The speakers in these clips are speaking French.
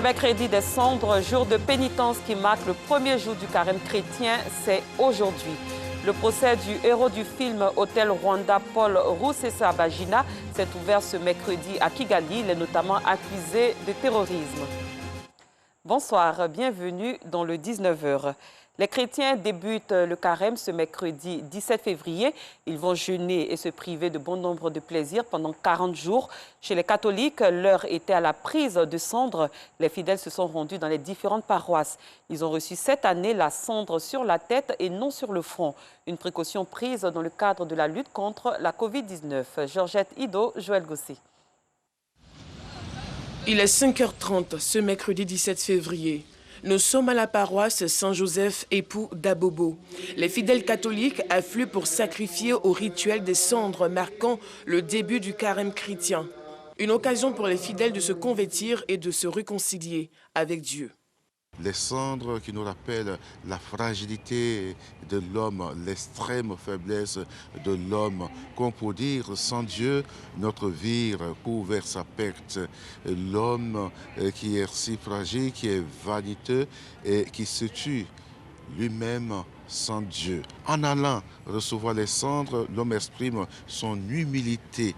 Le mercredi des cendres, jour de pénitence qui marque le premier jour du carême chrétien, c'est aujourd'hui. Le procès du héros du film Hôtel Rwanda, Paul Rusesabagina, s'est ouvert ce mercredi à Kigali. Il est notamment accusé de terrorisme. Bonsoir, bienvenue dans le 19h. Les chrétiens débutent le carême ce mercredi 17 février. Ils vont jeûner et se priver de bon nombre de plaisirs pendant 40 jours. Chez les catholiques, l'heure était à la prise de cendre. Les fidèles se sont rendus dans les différentes paroisses. Ils ont reçu cette année la cendre sur la tête et non sur le front. Une précaution prise dans le cadre de la lutte contre la Covid-19. Georgette Ido, Joël Gossé. Il est 5h30 ce mercredi 17 février. Nous sommes à la paroisse Saint-Joseph époux d'Abobo. Les fidèles catholiques affluent pour sacrifier au rituel des cendres marquant le début du carême chrétien. Une occasion pour les fidèles de se convertir et de se réconcilier avec Dieu. Les cendres qui nous rappellent la fragilité de l'homme, l'extrême faiblesse de l'homme. Qu'on peut dire, sans Dieu, notre vie court vers sa perte. L'homme qui est si fragile, qui est vaniteux et qui se tue lui-même sans Dieu. En allant recevoir les cendres, l'homme exprime son humilité,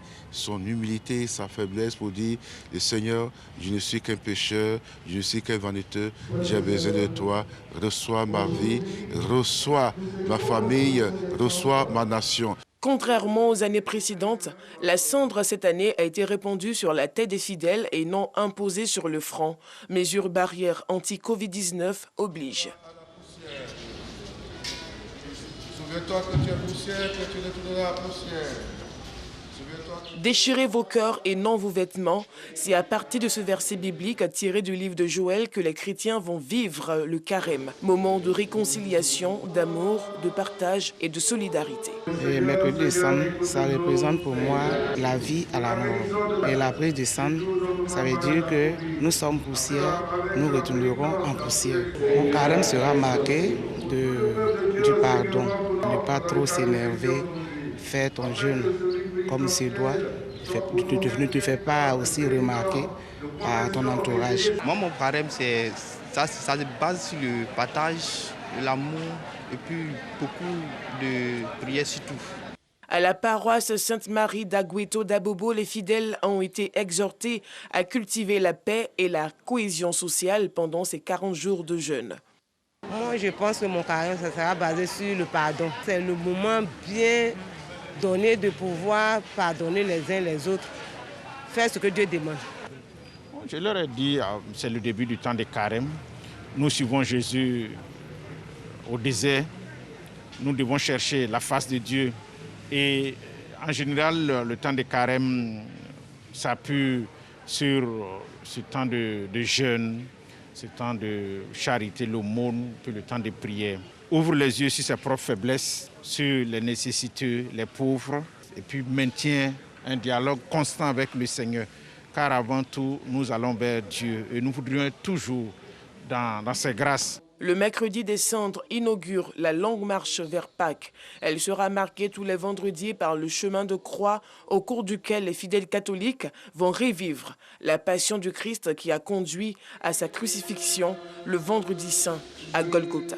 sa faiblesse pour dire, le Seigneur, je ne suis qu'un pécheur, je ne suis qu'un vaniteux, j'ai besoin de toi, reçois ma vie, reçois ma famille, reçois ma nation. Contrairement aux années précédentes, la cendre cette année a été répandue sur la tête des fidèles et non imposée sur le front. Mesure barrière anti-Covid-19 oblige. Souviens-toi que tu es poussière, que tu retourneras à poussière. Déchirez vos cœurs et non vos vêtements. C'est à partir de ce verset biblique tiré du livre de Joël que les chrétiens vont vivre le carême. Moment de réconciliation, d'amour, de partage et de solidarité. Le mercredi de cendre, ça représente pour moi la vie à la mort. Et la prise de cendre, ça veut dire que nous sommes poussière, nous retournerons en poussière. Mon carême sera marqué du pardon. Ne pas trop s'énerver, faire ton jeûne comme il se doit. Ne te fais pas aussi remarquer à ton entourage. Moi, mon carême, ça se base sur le partage, l'amour et puis beaucoup de prières surtout. À la paroisse Sainte-Marie d'Agoueto d'Abobo, les fidèles ont été exhortés à cultiver la paix et la cohésion sociale pendant ces 40 jours de jeûne. Moi, je pense que mon carême, ça sera basé sur le pardon. C'est le moment bien donné de pouvoir pardonner les uns les autres, faire ce que Dieu demande. Je leur ai dit, c'est le début du temps de carême. Nous suivons Jésus au désert. Nous devons chercher la face de Dieu. Et en général, le temps de carême s'appuie sur ce temps de jeûne, ce temps de charité, l'aumône, puis le temps de prière. Ouvre les yeux sur ses propres faiblesses, sur les nécessiteux, les pauvres, et puis maintient un dialogue constant avec le Seigneur. Car avant tout, nous allons vers Dieu et nous voudrions être toujours dans ses grâces. Le mercredi des cendres inaugure la longue marche vers Pâques. Elle sera marquée tous les vendredis par le chemin de croix au cours duquel les fidèles catholiques vont revivre la passion du Christ qui a conduit à sa crucifixion le vendredi saint à Golgotha.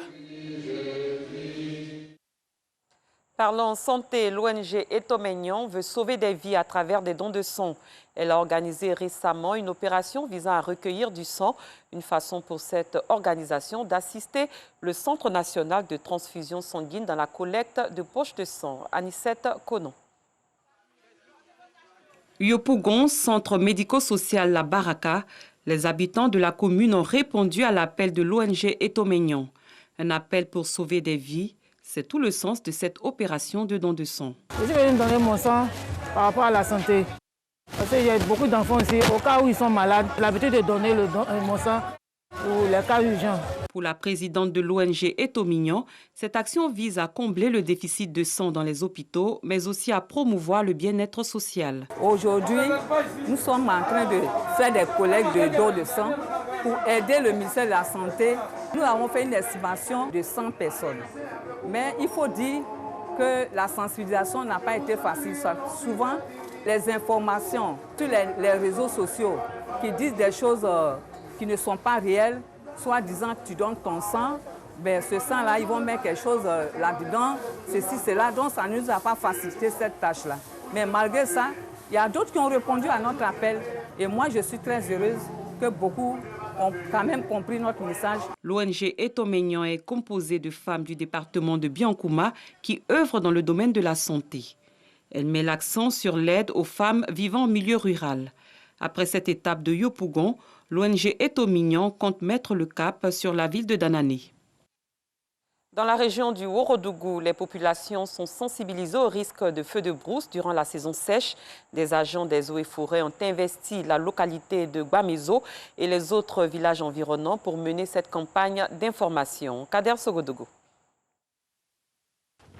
Parlons santé, l'ONG Etomeignon veut sauver des vies à travers des dons de sang. Elle a organisé récemment une opération visant à recueillir du sang, une façon pour cette organisation d'assister le Centre national de transfusion sanguine dans la collecte de poches de sang. Anicette Konon. Yopougon, centre médico-social La Baraka, les habitants de la commune ont répondu à l'appel de l'ONG Etomeignon. Un appel pour sauver des vies. C'est tout le sens de cette opération de don de sang. Je suis venu donner mon sang par rapport à la santé. Parce qu'il y a beaucoup d'enfants ici, au cas où ils sont malades, l'habitude de donner mon sang pour les cas urgents. Pour la présidente de l'ONG Etomeignon, cette action vise à combler le déficit de sang dans les hôpitaux, mais aussi à promouvoir le bien-être social. Aujourd'hui, nous sommes en train de faire des collectes de dons de sang pour aider le ministère de la Santé. Nous avons fait une estimation de 100 personnes. Mais il faut dire que la sensibilisation n'a pas été facile. Souvent, les informations sur les réseaux sociaux qui disent des choses qui ne sont pas réels, soit disant que tu donnes ton sang, ben, ce sang-là, ils vont mettre quelque chose là-dedans, ceci, cela, donc ça ne nous a pas facilité cette tâche-là. Mais malgré ça, il y a d'autres qui ont répondu à notre appel et moi je suis très heureuse que beaucoup ont quand même compris notre message. L'ONG Etomeignan est composée de femmes du département de Biancouma qui œuvrent dans le domaine de la santé. Elle met l'accent sur l'aide aux femmes vivant en milieu rural. Après cette étape de Yopougon, l'ONG Etomeignan compte mettre le cap sur la ville de Danané. Dans la région du Ourodougou, les populations sont sensibilisées au risque de feux de brousse durant la saison sèche. Des agents des eaux et forêts ont investi la localité de Guamezo et les autres villages environnants pour mener cette campagne d'information. Kader Sogodougou.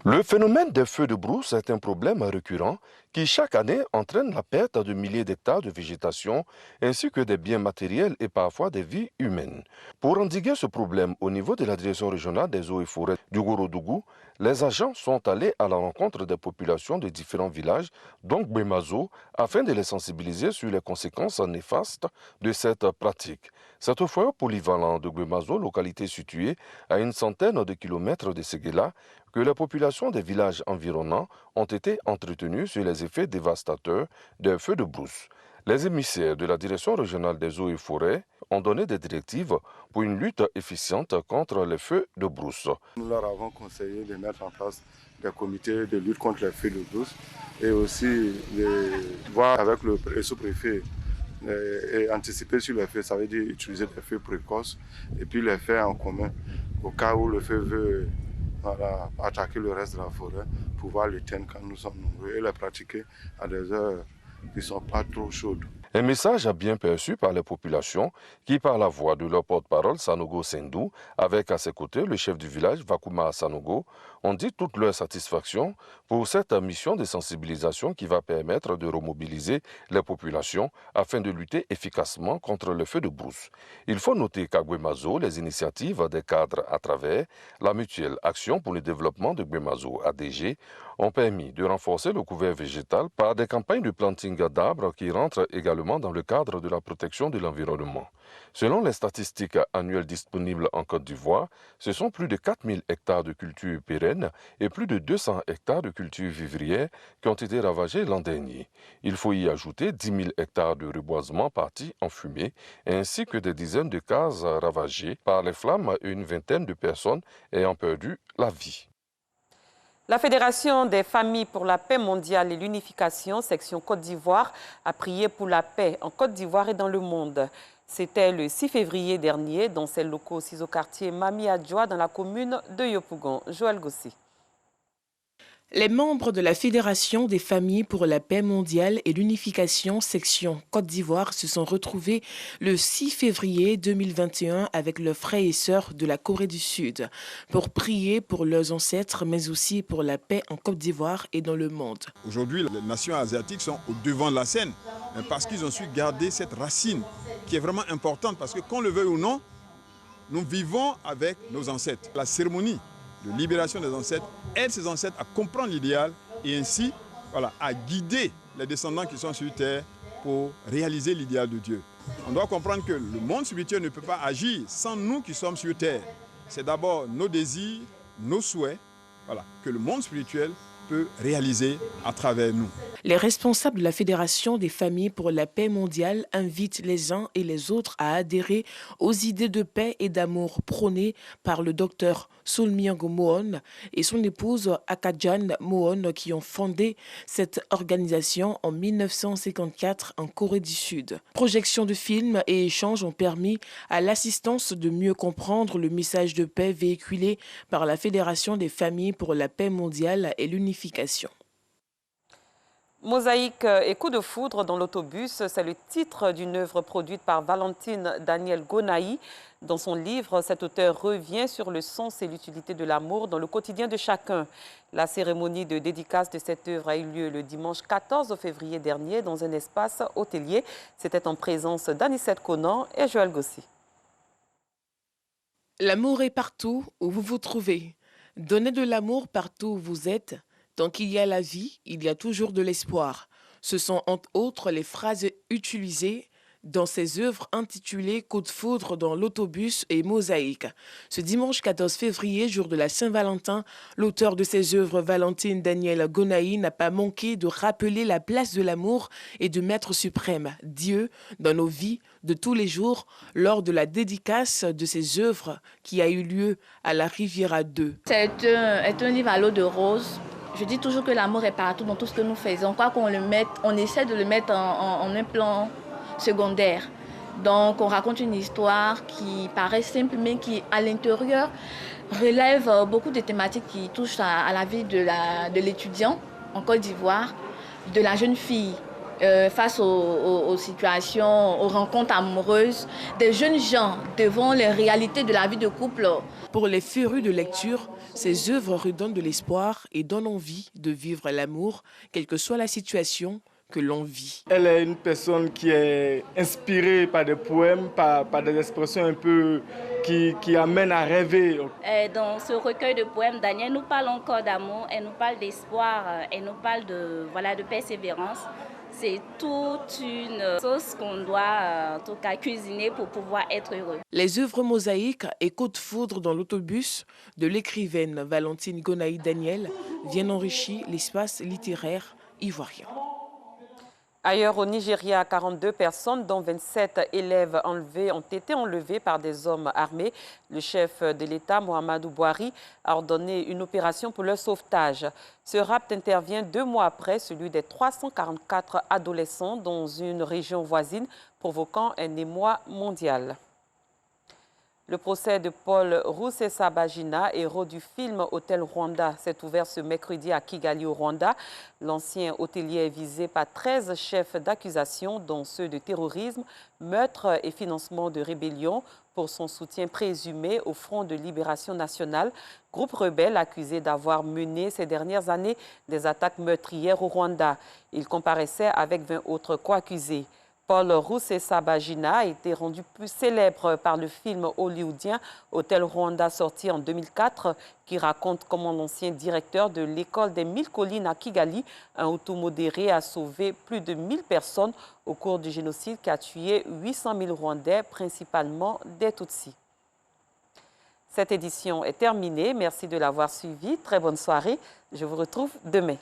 Le phénomène des feux de brousse est un problème récurrent qui chaque année entraîne la perte de milliers d'hectares de végétation ainsi que des biens matériels et parfois des vies humaines. Pour endiguer ce problème au niveau de la direction régionale des eaux et forêts du Ourodougou, les agents sont allés à la rencontre des populations de différents villages, dont Guemazo, afin de les sensibiliser sur les conséquences néfastes de cette pratique. Cette foyer polyvalent de Guemazo, localité située à une centaine de kilomètres de Séguéla, que les populations des villages environnants ont été entretenues sur les effets dévastateurs des feux de brousse. Les émissaires de la Direction régionale des eaux et forêts ont donné des directives pour une lutte efficiente contre les feux de brousse. Nous leur avons conseillé de mettre en place des comités de lutte contre les feux de brousse et aussi de voir avec le sous-préfet et anticiper sur les feux, ça veut dire utiliser des feux précoces et puis les faire en commun au cas où le feu veut attaquer le reste de la forêt, pouvoir l'éteindre quand nous sommes nombreux et le pratiquer à des heures qui ne sont pas trop chaudes. Un message bien perçu par les populations qui, par la voix de leur porte-parole Sanogo Sendou, avec à ses côtés le chef du village Vakuma Sanogo, ont dit toute leur satisfaction pour cette mission de sensibilisation qui va permettre de remobiliser les populations afin de lutter efficacement contre le feu de brousse. Il faut noter qu'à Guemazo, les initiatives des cadres à travers la mutuelle Action pour le développement de Guemazo ADG ont permis de renforcer le couvert végétal par des campagnes de planting d'arbres qui rentrent également dans le cadre de la protection de l'environnement. Selon les statistiques annuelles disponibles en Côte d'Ivoire, ce sont plus de 4000 hectares de cultures pérennes et plus de 200 hectares de cultures vivrières qui ont été ravagés l'an dernier. Il faut y ajouter 10 000 hectares de reboisement partis en fumée, ainsi que des dizaines de cases ravagées par les flammes et une vingtaine de personnes ayant perdu la vie. La Fédération des familles pour la paix mondiale et l'unification, section Côte d'Ivoire, a prié pour la paix en Côte d'Ivoire et dans le monde. C'était le 6 février dernier dans ses locaux au quartier Mami Adjoa dans la commune de Yopougon. Joël Gossi. Les membres de la Fédération des familles pour la paix mondiale et l'unification section Côte d'Ivoire se sont retrouvés le 6 février 2021 avec leurs frères et sœurs de la Corée du Sud pour prier pour leurs ancêtres mais aussi pour la paix en Côte d'Ivoire et dans le monde. Aujourd'hui, les nations asiatiques sont au devant de la scène parce qu'ils ont su garder cette racine qui est vraiment importante parce que qu'on le veuille ou non, nous vivons avec nos ancêtres. La cérémonie de libération des ancêtres aide ces ancêtres à comprendre l'idéal et ainsi à guider les descendants qui sont sur terre pour réaliser l'idéal de Dieu. On doit comprendre que le monde spirituel ne peut pas agir sans nous qui sommes sur terre. C'est d'abord nos désirs, nos souhaits, que le monde spirituel peut réaliser à travers nous. Les responsables de la Fédération des familles pour la paix mondiale invitent les uns et les autres à adhérer aux idées de paix et d'amour prônées par le docteur Soulmiango Mohon et son épouse Akadjan Mohon qui ont fondé cette organisation en 1954 en Corée du Sud. Projection de films et échanges ont permis à l'assistance de mieux comprendre le message de paix véhiculé par la Fédération des familles pour la paix mondiale et l'unification. Mosaïque et coup de foudre dans l'autobus, c'est le titre d'une œuvre produite par Valentine Daniel Gonaï. Dans son livre, cet auteur revient sur le sens et l'utilité de l'amour dans le quotidien de chacun. La cérémonie de dédicace de cette œuvre a eu lieu le dimanche 14 février dernier dans un espace hôtelier. C'était en présence d'Anissette Conan et Joël Gossi. L'amour est partout où vous vous trouvez. Donnez de l'amour partout où vous êtes. Tant qu'il y a la vie, il y a toujours de l'espoir. Ce sont entre autres les phrases utilisées dans ses œuvres intitulées Coup de foudre dans l'autobus et Mosaïque. Ce dimanche 14 février, jour de la Saint-Valentin, l'auteur de ces œuvres, Valentine Danielle Gonaï, n'a pas manqué de rappeler la place de l'amour et du Maître suprême, Dieu, dans nos vies de tous les jours, lors de la dédicace de ces œuvres qui a eu lieu à la Riviera 2. C'est un livre à l'eau de rose. Je dis toujours que l'amour est partout dans tout ce que nous faisons. Quoi qu'on le mette, on essaie de le mettre en un plan secondaire. Donc on raconte une histoire qui paraît simple mais qui à l'intérieur relève beaucoup de thématiques qui touchent à la vie de l'étudiant en Côte d'Ivoire, de la jeune fille face aux situations, aux rencontres amoureuses, des jeunes gens devant les réalités de la vie de couple. Pour les férus de lecture, ces œuvres redonnent de l'espoir et donnent envie de vivre l'amour, quelle que soit la situation que l'on vit. Elle est une personne qui est inspirée par des poèmes, par des expressions un peu qui amènent à rêver. Dans ce recueil de poèmes, Danielle nous parle encore d'amour, elle nous parle d'espoir, elle nous parle de persévérance. C'est toute une sauce qu'on doit en tout cas cuisiner pour pouvoir être heureux. Les œuvres mosaïques et Coup de foudre dans l'autobus de l'écrivaine Valentine Gonaï Danielle viennent enrichir l'espace littéraire ivoirien. Ailleurs au Nigeria, 42 personnes, dont 27 élèves enlevés, ont été enlevées par des hommes armés. Le chef de l'État, Muhammadu Buhari, a ordonné une opération pour leur sauvetage. Ce rapt intervient 2 mois après celui des 344 adolescents dans une région voisine, provoquant un émoi mondial. Le procès de Paul Rusesabagina, héros du film Hôtel Rwanda, s'est ouvert ce mercredi à Kigali au Rwanda. L'ancien hôtelier est visé par 13 chefs d'accusation, dont ceux de terrorisme, meurtre et financement de rébellion, pour son soutien présumé au Front de Libération Nationale, groupe rebelle accusé d'avoir mené ces dernières années des attaques meurtrières au Rwanda. Il comparaissait avec 20 autres co-accusés. Paul Rusesabagina a été rendu plus célèbre par le film hollywoodien Hôtel Rwanda, sorti en 2004, qui raconte comment l'ancien directeur de l'école des 1000 collines à Kigali, un Hutu modéré, a sauvé plus de 1000 personnes au cours du génocide qui a tué 800 000 Rwandais, principalement des Tutsis. Cette édition est terminée. Merci de l'avoir suivi. Très bonne soirée. Je vous retrouve demain.